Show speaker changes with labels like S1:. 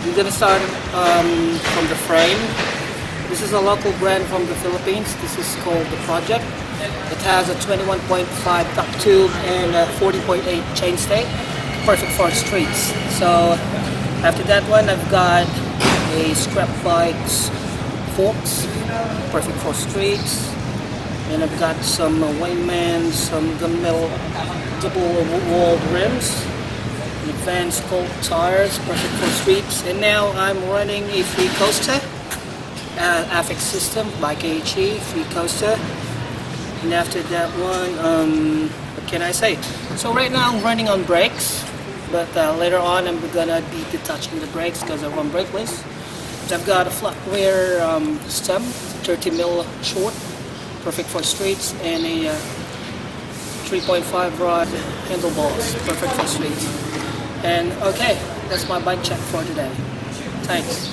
S1: We're gonna start from the frame. This is a local brand from the Philippines. This is called the Project. It has a 21.5 duct tube and a 40.8 chainstay, perfect for streets. So after that one, I've got a scrap bikes forks, perfect for streets. And I've got some Wayman, some gunmetal double-walled rims, advanced cold tires, perfect for streets. And now I'm running a free coaster, affix system by KHE, free coaster. And after that one, what can I say? So right now I'm running on brakes, but later on I'm gonna be detaching the brakes because I run brakeless. I've got a flat rear stem, 30mm short, perfect for streets, and a 3.5 rod handlebars, perfect for streets. And okay, that's my bike check for today. Thanks.